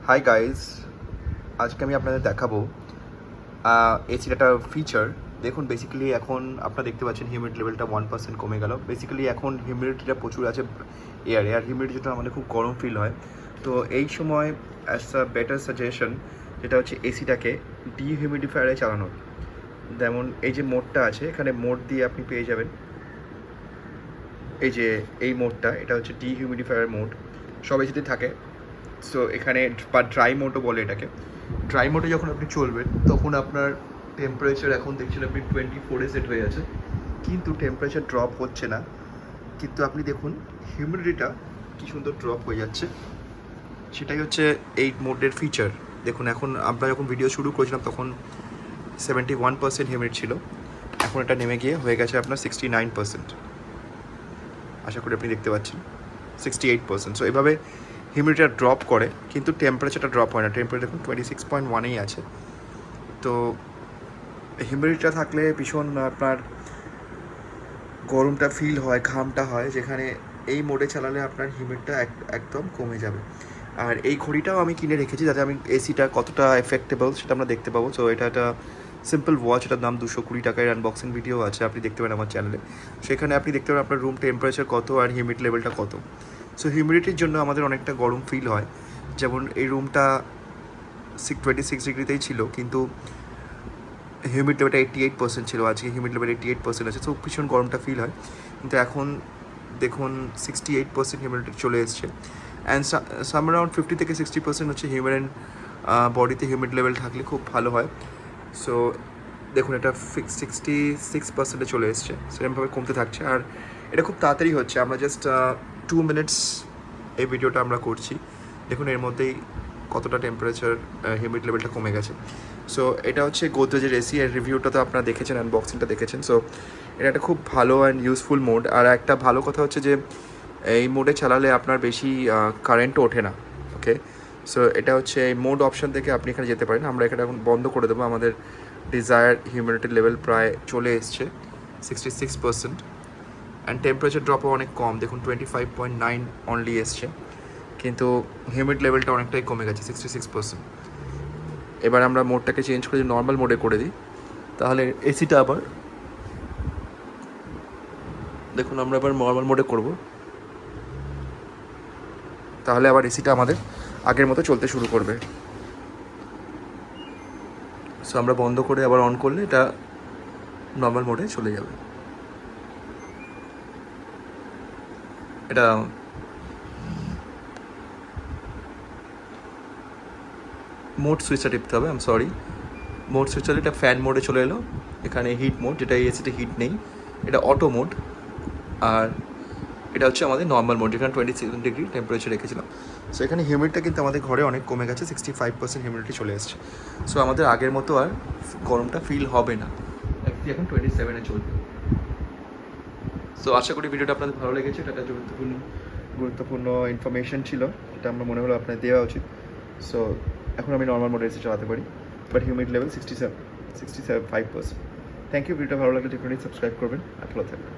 Hi guys, আজকে আমি আপনাদের দেখাবো এসির একটা ফিচার। দেখুন, বেসিক্যালি এখন আপনারা দেখতে পাচ্ছেন হিউমিডিটি লেভেলটা 1% কমে গেল। বেসিক্যালি এখন হিউমিডিটিটা প্রচুর আছে এয়ার হিউমিডিটি, যেটা আমাদের খুব গরম ফিল হয়। তো এই সময় অ্যাজ আ বেটার সাজেশন যেটা হচ্ছে এসিটাকে ডিহিউমিডিফায়ারে চালানোর। যেমন এই যে মোডটা আছে, এখানে মোড দিয়ে আপনি পেয়ে যাবেন এই যে এই মোডটা, এটা হচ্ছে ডিহিউমিডিফায়ার মোড, সব এসিতে থাকে। সো এখানে বা ড্রাই মোডও বলে এটাকে। ড্রাই মোডে যখন আপনি চলবেন তখন আপনার টেম্পারেচার এখন দেখছেন আপনি 24-এ সেট হয়ে আছে, কিন্তু টেম্পারেচার ড্রপ হচ্ছে না। কিন্তু আপনি দেখুন হিউমিডিটিটা কী সুন্দর ড্রপ হয়ে যাচ্ছে। সেটাই হচ্ছে এই মোডের ফিচার। দেখুন, এখন আমরা যখন ভিডিও শুরু করেছিলাম তখন 71% হিউমিড ছিল, এখন এটা নেমে গিয়ে হয়ে গেছে আপনার 69%। আশা করি আপনি দেখতে পাচ্ছেন 68%। সো এভাবে হিউমিডিটিটা ড্রপ করে, কিন্তু টেম্পারেচারটা ড্রপ হয় না। টেম্পারেচার দেখুন 26.1-এই আছে। তো হিউমিডিটিটা থাকলে ভীষণ আপনার গরমটা ফিল হয়, ঘামটা হয়, যেখানে এই মোডে চালালে আপনার হিউমিডিটিটা একদম কমে যাবে। আর এই ঘড়িটাও আমি কিনে রেখেছি যাতে আমি এসিটা কতটা এফেক্টেবল সেটা আমরা দেখতে পাবো। সো এটা একটা সিম্পল ওয়াচ, এটার দাম 220 টাকায়। আনবক্সিং ভিডিও আছে, আপনি দেখতে পারেন আমার চ্যানেলে। সেখানে আপনি দেখতে পারেন আপনার রুম টেম্পারেচার কত আর হিউমিড লেভেলটা কত। সো হিউমিডিটির জন্য আমাদের অনেকটা গরম ফিল হয়। যেমন এই রুমটা 26 ডিগ্রিতেই ছিল, কিন্তু হিউমিড লেভেলটা 88% ছিল। আজকে হিউমিড লেভেল 88% আছে, সো ভীষণ গরমটা ফিল হয়। কিন্তু এখন দেখুন 68% হিউমিডিটি চলে এসছে। অ্যান্ড সাম অ্যারাউন্ড 50 থেকে 60% হচ্ছে হিউম্যান বডিতে হিউমিড লেভেল থাকলে খুব ভালো হয়। সো দেখুন, এটা 66%-এ চলে এসছে, সেরকমভাবে কমতে থাকছে। আর এটা খুব তাড়াতাড়ি হচ্ছে, আমরা জাস্ট 2 মিনিটস এই ভিডিওটা আমরা করছি। দেখুন এর মধ্যেই কতটা টেম্পারেচার হিউমিড লেভেলটা কমে গেছে। সো এটা হচ্ছে গোদরেজের এসি, এর রিভিউটা তো আপনারা দেখেছেন, আনবক্সিংটা দেখেছেন। সো এটা একটা খুব ভালো অ্যান্ড ইউজফুল মোড। আর একটা ভালো কথা হচ্ছে যে এই মোডে চালালে আপনার বেশি কারেন্টও ওঠে না। ওকে, সো এটা হচ্ছে এই মোড অপশান থেকে আপনি এখানে যেতে পারেন। আমরা এখানে এখন বন্ধ করে দেবো। আমাদের ডিজায়ার হিউমিডিটি লেভেল প্রায় চলে এসছে 66%। অ্যান্ড টেম্পারেচার ড্রপও অনেক কম, দেখুন 25.9 অনলি এসছে, কিন্তু হিউমিড লেভেলটা অনেকটাই কমে গেছে 66%। এবার আমরা মোডটাকে চেঞ্জ করে নর্মাল মোডে করে দিই, তাহলে এসিটা আবার দেখুন আমরা এবার নর্মাল মোডে করব, তাহলে আবার এসিটা আমাদের আগের মতো চলতে শুরু করবে। সো আমরা বন্ধ করে আবার অন করলে এটা নর্মাল মোডে চলে যাবে। এটা মোড সুইচটা টিপতে হবে, সরি, মোড সুইচটা এটা ফ্যান মোডে চলে এলো। এখানে হিট মোড, যেটা এই এসিতে হিট নেই, এটা অটো মোড। আর এটা হচ্ছে আমাদের নর্মাল মোড, যেখানে 27 ডিগ্রি টেম্পারেচার রেখেছিলাম। সো এখানে হিউমিডিটিটা কিন্তু আমাদের ঘরে অনেক কমে গেছে, 65% হিউমিডিটি চলে এসছে। সো আমাদের আগের মতো আর গরমটা ফিল হবে না। এখন 27-এ চলবে। সো আশা করি ভিডিওটা আপনাদের ভালো লেগেছে। এটা একটা গুরুত্বপূর্ণ ইনফরমেশন ছিল, এটা আমার মনে হলো আপনার দেওয়া উচিত। সো এখন আমি নর্মাল মোডে এসে চালাতে পারি, but humid level 65%। Thank you. ভিডিওটা ভালো লাগলে ডেফিনেটলি সাবস্ক্রাইব করবেন। ভালো থাকবেন।